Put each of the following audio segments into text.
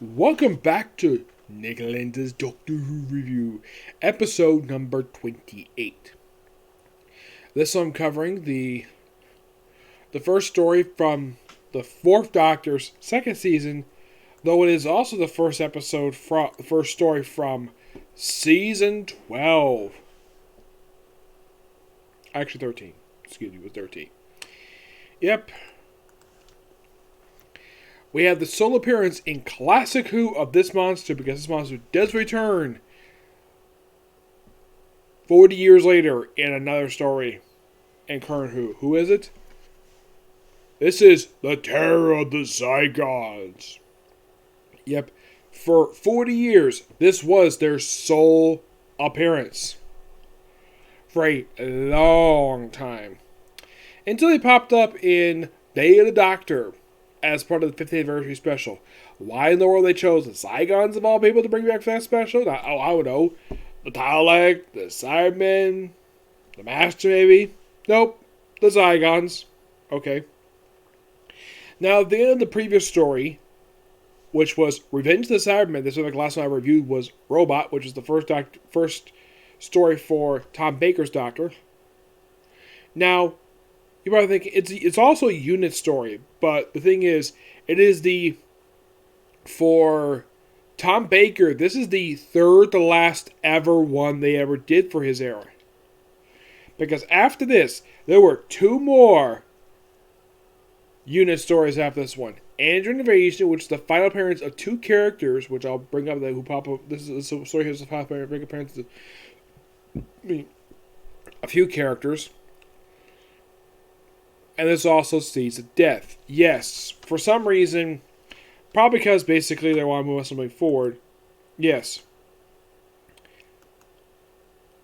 Welcome back to Nick Lenz's Doctor Who review, episode number 28. This I'm covering the first story from the Fourth Doctor's second season, though it is also the first episode from the first story from season 12. Actually 13. Excuse me, it was 13. Yep. We have the sole appearance in Classic Who of this monster, because this monster does return 40 years later in another story in current Who. Who is it? This is the Terror of the Zygons. Yep. For 40 years, this was their sole appearance. For a long time. Until they popped up in Day of the Doctor as part of the 50th anniversary special. Why in the world they chose the Zygons of all people to bring back for that special? I would know. The Dalek, the Cybermen, the Master maybe. Nope. The Zygons. Okay. Now, at the end of the previous story, which was Revenge of the Cybermen, this was the last one I reviewed, was Robot, which is the first story for Tom Baker's Doctor. Now, you're probably thinking it's also a unit story, but the thing is, for Tom Baker, this is the third to last ever one they ever did for his era. Because after this, there were two more unit stories after this one. Android Invasion, which is the final appearance of two characters, which I'll bring up who pop up. This is the story. Here's the final appearance of a few characters. And this also sees a death. Yes, for some reason, probably because basically they want to move something forward. Yes.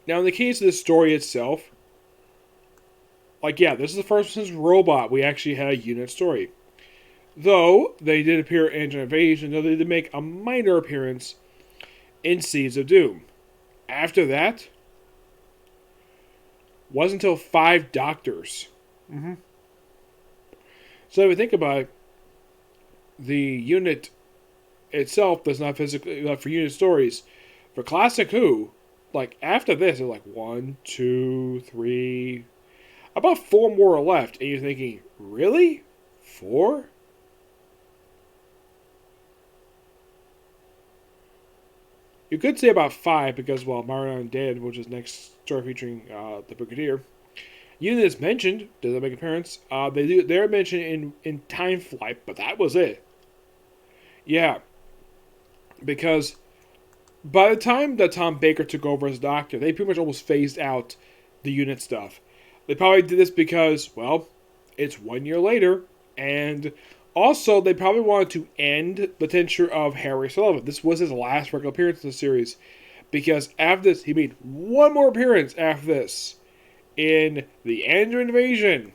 Now, in the case of this story itself, this is the first since Robot we actually had a unit story. Though they did appear in Android Invasion, though they did make a minor appearance in Seeds of Doom. After that, wasn't until 5 Doctors. So if you think about it, the unit itself does not physically, for unit stories. For Classic Who, after this, it's 1, 2, 3, about 4 more are left. And you're thinking, really? 4? You could say about 5 because, Marion Dead, which is next story featuring the Brigadier. Unit is mentioned. Does that make an appearance? They're mentioned in Time Flight, but that was it. Yeah. Because by the time that Tom Baker took over as Doctor, they pretty much almost phased out the unit stuff. They probably did this because, it's 1 year later, and also they probably wanted to end the tenure of Harry Sullivan. This was his last regular appearance in the series, because after this, he made one more appearance after this. In the Android Invasion.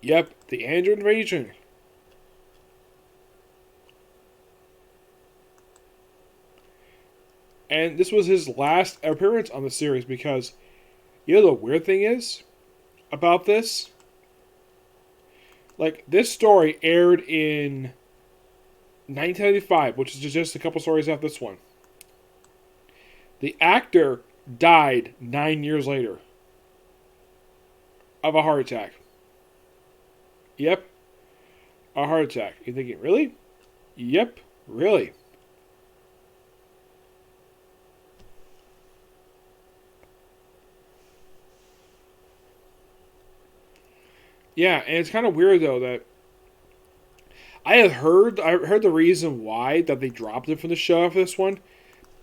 Yep, the Android Invasion. And this was his last appearance on the series because, the weird thing is about this? This story aired in 1995, which is just a couple stories after this one. The actor died 9 years later of a heart attack. Yep. A heart attack. You're thinking, really? Yep, really. Yeah, and it's kind of weird though that I heard the reason why that they dropped it from the show for this one,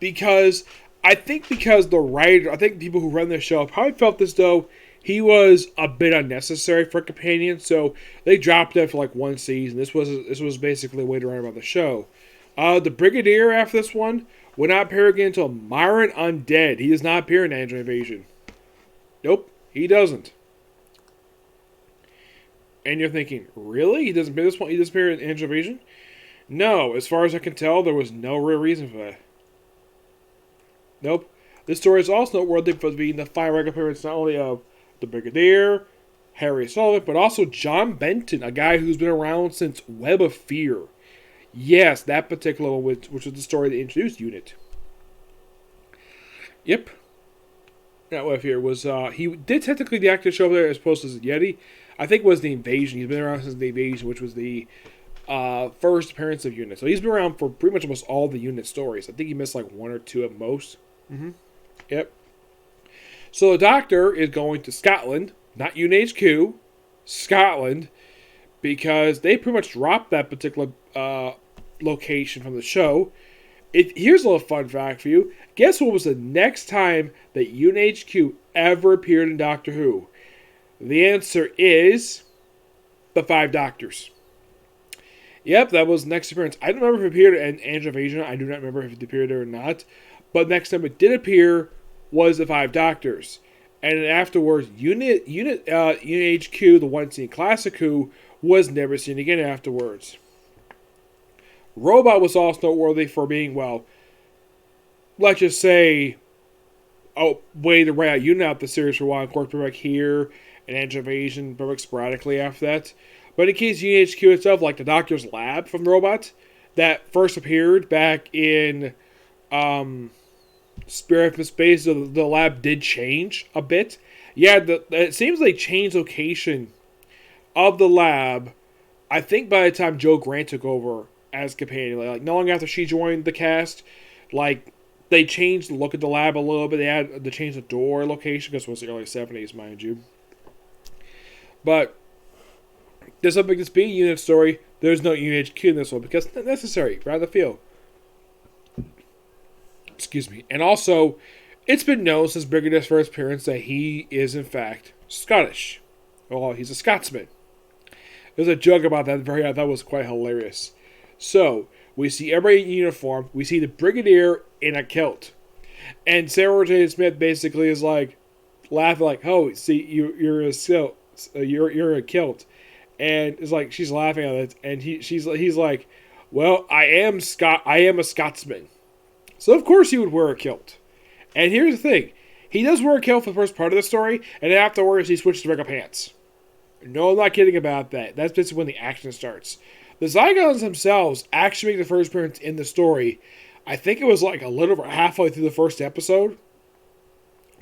because the writer, people who run the show probably felt as though he was a bit unnecessary for a companion, so they dropped it for one season. This was basically a way to write about the show. The Brigadier after this one would not appear again until Myron Undead. He does not appear in Android Invasion. Nope, he doesn't. And you're thinking, really? He doesn't appear this one? He doesn't appear in Android Invasion? No, as far as I can tell, there was no real reason for that. Nope. This story is also noteworthy for being the final regular appearance not only of the Brigadier, Harry Sullivan, but also John Benton, a guy who's been around since Web of Fear. Yes, that particular one, which was the story that introduced Unit. Yep. That one here was, he did technically the actor show up there as opposed to Yeti. I think it was the Invasion. He's been around since the Invasion, which was the first appearance of Unit. So he's been around for pretty much almost all the Unit stories. I think he missed like one or two at most. Yep. So the Doctor is going to Scotland, not Unit HQ, Scotland, because they pretty much dropped that particular location from the show. Here's a little fun fact for you. Guess what was the next time that Unit HQ ever appeared in Doctor Who? The answer is the Five Doctors. Yep, that was next appearance. I don't remember if it appeared in Angel Invasion. I do not remember if it appeared there or not. But next time it did appear was the Five Doctors. And then afterwards, Unit HQ, the one seen Classic Who, was never seen again afterwards. Robot was also noteworthy for being, well, let's just say, way to write out Unit out the series for a while. Of course, back here, and Angel Invasion, back sporadically after that. But in case Unit HQ itself, like the Doctor's Lab from Robot, that first appeared back in Spirit from Space, the lab did change a bit. Yeah, it seems they changed location of the lab, I think by the time Joe Grant took over as companion. Like not long after she joined the cast, like they changed the look of the lab a little bit. They had to change the door location because it was the early 70s, mind you. But there's something this being a Unit story. There's no Unit HQ in this one because it's not necessary. Rather feel. Excuse me. And also, it's been known since Brigadier's first appearance that he is in fact Scottish. Well, he's a Scotsman. There's a joke about that. I thought was quite hilarious. So, we see everybody in uniform. We see the Brigadier in a kilt. And Sarah J. Smith basically is like, laughing like, oh, see, you're a kilt. You're a kilt. And it's like, she's laughing at it. And he's like, well, I am a Scotsman. So, of course, he would wear a kilt. And here's the thing. He does wear a kilt for the first part of the story. And then afterwards, he switches to regular pants. No, I'm not kidding about that. That's just when the action starts. The Zygons themselves actually make the first appearance in the story. I think it was like a little over halfway through the first episode.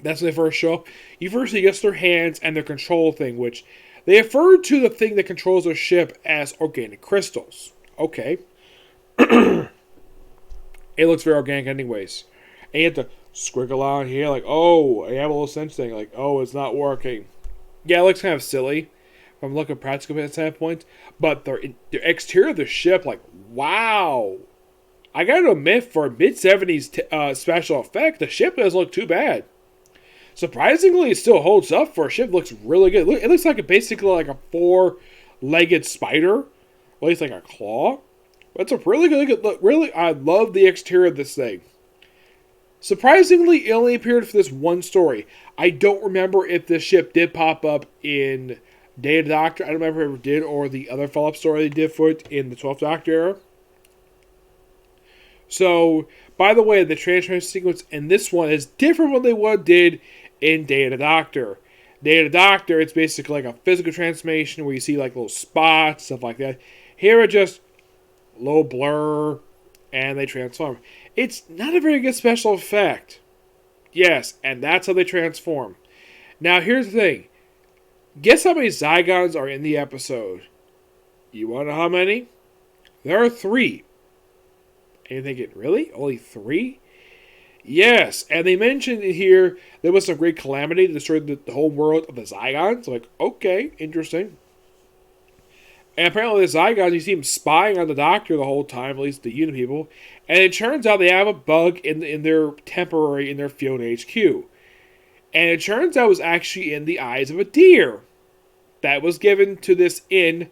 That's when they first show up. You first see just their hands and their control thing, which they refer to the thing that controls their ship as organic crystals. Okay. It looks very organic anyways. And you have to squiggle on here like, oh, I have a little sense thing. Like, oh, it's not working. Yeah, it looks kind of silly from looking at practical standpoint. But the exterior of the ship, like, wow. I gotta admit, for a mid-70s special effect, the ship doesn't look too bad. Surprisingly, it still holds up for a ship. It looks really good. It looks like basically like a four-legged spider. Or at least like a claw. But it's a really good look. Really, I love the exterior of this thing. Surprisingly, it only appeared for this one story. I don't remember if this ship did pop up in Day of the Doctor. I don't remember if it did, or the other follow-up story they did for it in the 12th Doctor era. So, by the way, the transformation sequence in this one is different from what they did in Day of the Doctor. Day of the Doctor, it's basically like a physical transformation where you see like little spots, stuff like that. Here it's just a little blur, and they transform. It's not a very good special effect. Yes, and that's how they transform. Now, here's the thing. Guess how many Zygons are in the episode? You want to know how many? There are 3. And you're thinking, really? Only 3? Yes, and they mentioned here there was a great calamity that destroyed the whole world of the Zygons. Like, okay, interesting. And apparently the Zygons, you see them spying on the Doctor the whole time, at least the Unit people. And it turns out they have a bug in their field HQ. And it turns out it was actually in the eyes of a deer. That was given to this inn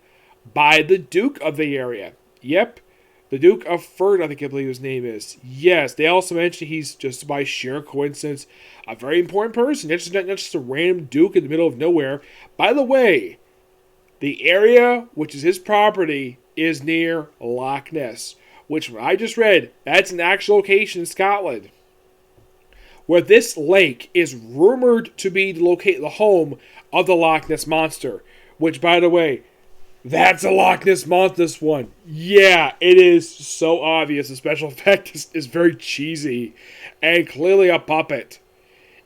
by the Duke of the area. Yep. The Duke of Ferd, I believe his name is. Yes, they also mentioned he's just by sheer coincidence a very important person. Not just a random Duke in the middle of nowhere. By the way, the area, which is his property, is near Loch Ness. Which, when I just read, that's an actual location in Scotland. Where this lake is rumored to be the home of the Loch Ness Monster. Which, by the way, That's a Loch Ness Monster, this one. Yeah, it is so obvious. The special effect is very cheesy and clearly a puppet.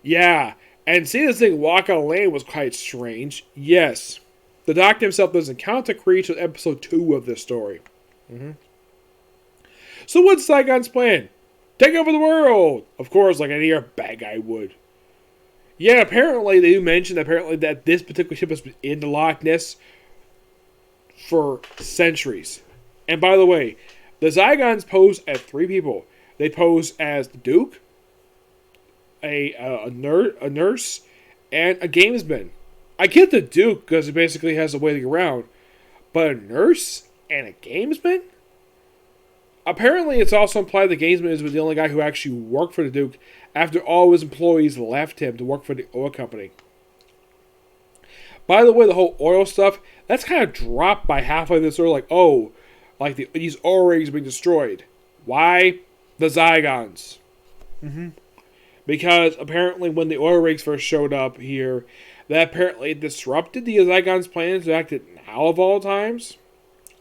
Yeah, and seeing this thing walk on land was quite strange. Yes, the Doctor himself does encounter creatures in episode 2 of this story. So what's Zygons' plan? Take over the world! Of course, like any other bad guy would. Yeah, apparently they do mention that this particular ship has been in the Loch Ness for centuries. And by the way, the Zygons pose as 3 people. They pose as the Duke, a nurse, and a gamesman. I get the Duke because he basically has a way to get around, but a nurse and a gamesman? Apparently, it's also implied the gamesman is the only guy who actually worked for the Duke after all his employees left him to work for the oil company. By the way, the whole oil stuff, that's kind of dropped by halfway this story. These oil rigs being destroyed. Why? The Zygons. Because apparently when the oil rigs first showed up here, that apparently disrupted the Zygons' plans to act now of all times.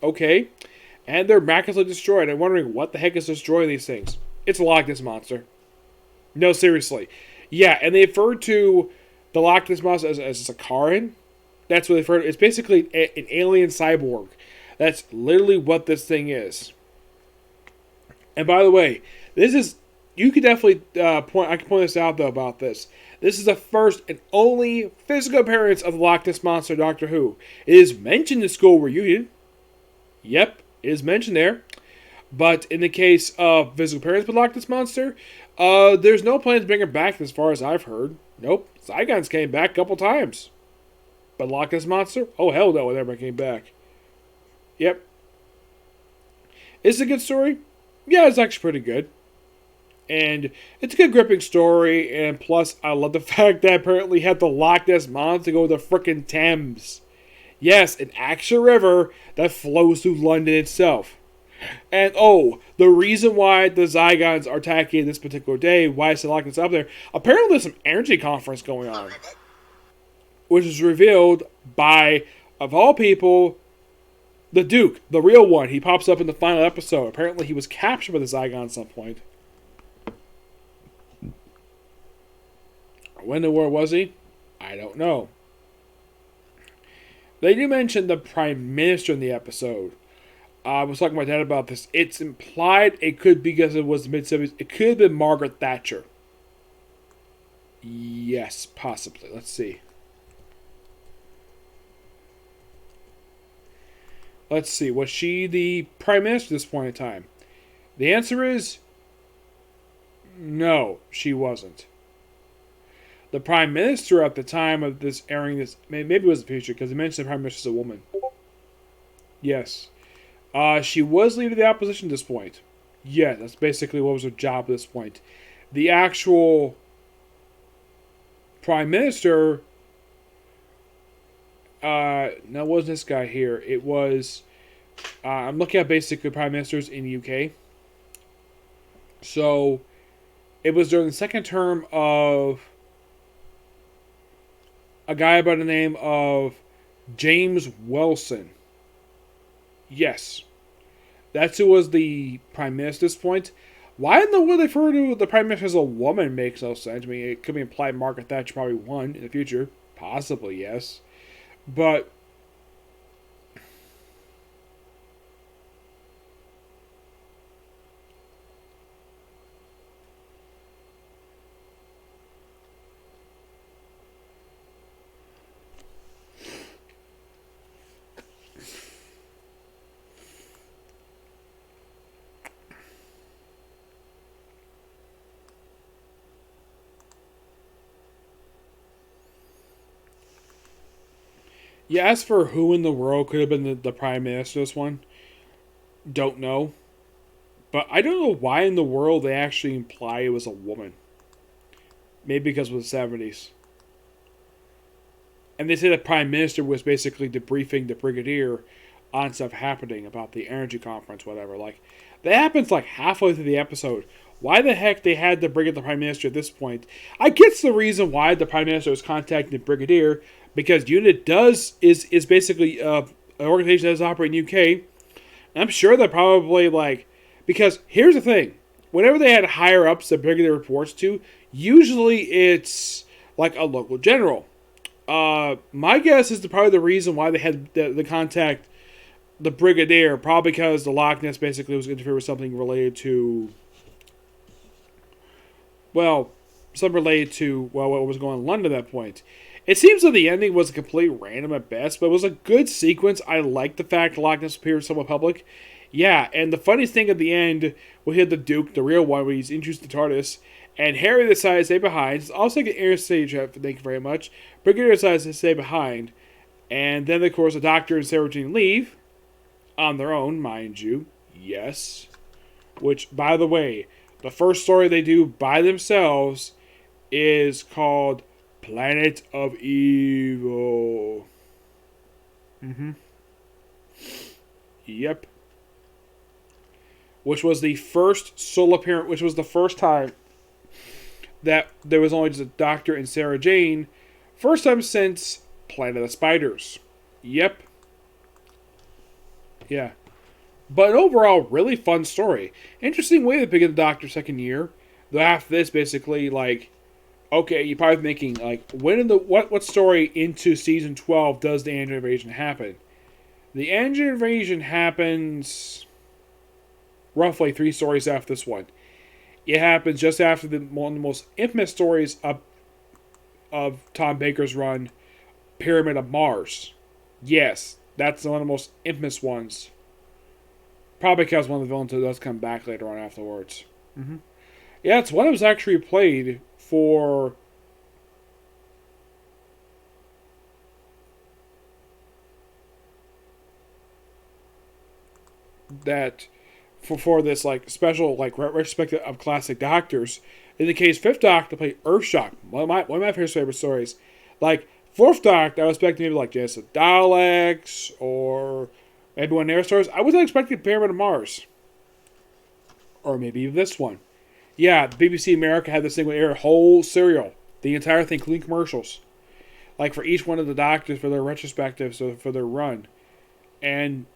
Okay. And they're miraculously destroyed. I'm wondering what the heck is destroying these things. It's a Loch Ness Monster. No, seriously. Yeah, and they refer to the Loch Ness Monster as a Sakaran. That's what they refer to. It's basically an alien cyborg. That's literally what this thing is. And by the way, this is... You could definitely I can point this out, though, about this. This is the first and only physical appearance of the Loch Ness Monster in Doctor Who. It is mentioned in School Reunion. Yep, it is mentioned there. But in the case of physical appearance with Loch Ness Monster, there's no plan to bring it back as far as I've heard. Nope, Zygons came back a couple times. But Loch Ness Monster? Oh, hell no, it never came back. Yep. Is it a good story? Yeah, it's actually pretty good. And it's a good gripping story, and plus I love the fact that apparently had the Loch Ness Monster go to the frickin' Thames. Yes, an actual river that flows through London itself. And the reason why the Zygons are attacking this particular day, why is the Loch Ness up there, apparently there's some energy conference going on. Which is revealed by, of all people, the Duke, the real one. He pops up in the final episode. Apparently he was captured by the Zygons at some point. When and where was he? I don't know. They do mention the Prime Minister in the episode. I was talking to my dad about this. It's implied it could be because it was the mid-70s. It could have been Margaret Thatcher. Yes, possibly. Let's see. Let's see. Was she the Prime Minister at this point in time? The answer is no, she wasn't. The Prime Minister at the time of this airing this, maybe it was the future, because they mentioned the Prime Minister is a woman. Yes. She was leader of the opposition at this point. Yeah, that's basically what was her job at this point. The actual Prime Minister, no, it wasn't this guy here. It was, I'm looking at basically Prime Ministers in the UK. So, it was during the second term of a guy by the name of James Wilson. Yes. That's who was the Prime Minister at this point. Why in the world they refer to the Prime Minister as a woman makes no sense. I mean, it could be implied Margaret Thatcher probably won in the future. Possibly, yes. But yeah, as for who in the world could have been the Prime Minister this one, don't know. But I don't know why in the world they actually imply it was a woman. Maybe because it was the 70s. And they say the Prime Minister was basically debriefing the Brigadier on stuff happening about the energy conference, whatever. Like, that happens like halfway through the episode. Why the heck they had to bring in the Prime Minister at this point? I guess the reason why the Prime Minister was contacting the Brigadier, because UNIT is basically an organization that does operate in the UK. And I'm sure they're probably like, because here's the thing. Whenever they had higher ups that bring their reports to, usually it's like a local general. My guess is probably the reason why they had the contact the brigadier, probably because the Loch Ness basically was interfering with something related to, well, something related to, well, what was going on in London at that point. It seems that the ending was completely random at best, but it was a good sequence. I like the fact the Loch Ness appeared somewhat public. Yeah, and the funniest thing at the end, we had the Duke, the real one, when he's introduced to TARDIS, and Harry decides to stay behind. Also, get air stage, thank you very much. Brigadier decides to stay behind, and then, of course, the Doctor and Sarah Jane leave, on their own, mind you. Yes. Which, by the way, the first story they do by themselves is called Planet of Evil. Yep. Which was the first solo appearance, which was the first time that there was only just a Doctor and Sarah Jane. First time since Planet of the Spiders. Yep. Yeah. But overall, really fun story. Interesting way to begin the Doctor's second year. Though after this, basically, like, okay, you're probably thinking, like, when in the what story into season 12 does the Android invasion happen? The Android invasion happens roughly 3 stories after this one. It happens just after one of the most infamous stories of Tom Baker's run, Pyramid of Mars. Yes, that's one of the most infamous ones. Probably because one of the villains does come back later on afterwards. Yeah, it's one that was actually played for that for this like special like retrospective of classic Doctors. In the case 5th Doctor played Earthshock, one of my favorite stories. Like 4th Doctor, I was expecting maybe like Genesis of Daleks or maybe one of their stories. I wasn't expecting Pyramid of Mars, or maybe even this one. Yeah, BBC America had this thing with air whole serial, the entire thing, including commercials, like for each one of the Doctors for their retrospectives or for their run. And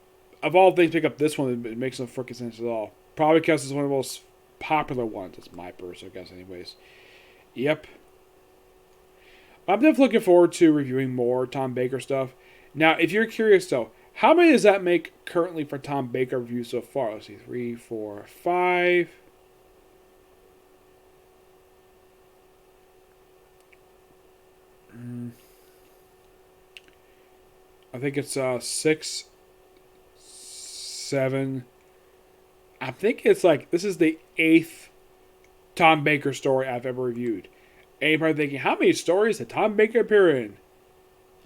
of all things, pick up this one. It makes no freaking sense at all. Probably because it's one of the most popular ones. It's my personal guess, anyways. Yep. I'm definitely looking forward to reviewing more Tom Baker stuff. Now, if you're curious, though, how many does that make currently for Tom Baker reviews so far? Let's see, 3, 4, 5. I think it's 6, 7. I think it's like, this is the 8th Tom Baker story I've ever reviewed. And you're probably thinking, how many stories did Tom Baker appear in?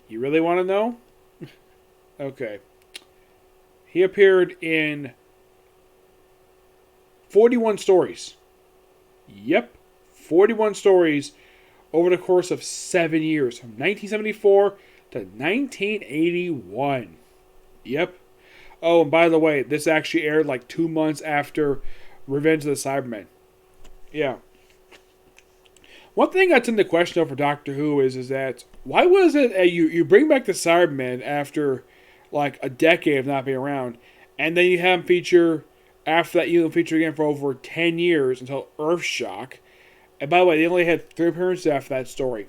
You really want to know? Okay. He appeared in 41 stories. Yep. 41 stories over the course of 7 years. From 1974 to 1981. Yep. Oh, and by the way, this actually aired like 2 months after Revenge of the Cybermen. Yeah. One thing that's in the question for Doctor Who is that why was it that you bring back the Cybermen after like a decade of not being around, and then you have them feature after that, you don't feature again for over 10 years until Earthshock. And by the way, they only had 3 appearances after that story.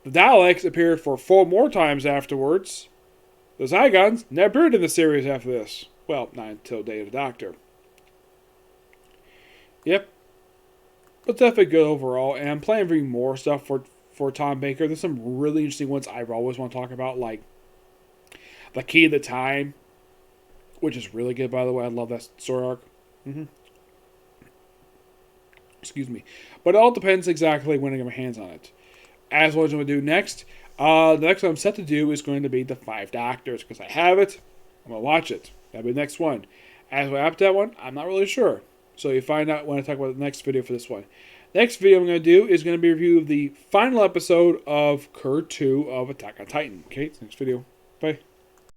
The Daleks appeared for 4 more times afterwards. The Zygons never appeared in the series after this. Well, not until Day of the Doctor. Yep. But definitely good overall. And I'm planning to bring more stuff for Tom Baker. There's some really interesting ones I always want to talk about, like The Key to the Time, which is really good, by the way. I love that story arc. Excuse me. But it all depends exactly when I get my hands on it. As what I'm going to do next. The next one I'm set to do is going to be The 5 Doctors, because I have it. I'm going to watch it. That'll be the next one. As I up that one, I'm not really sure. So you find out when I talk about the next video for this one. Next video I'm going to do is going to be a review of the final episode of Curd 2 of Attack on Titan. Okay, next video. Bye.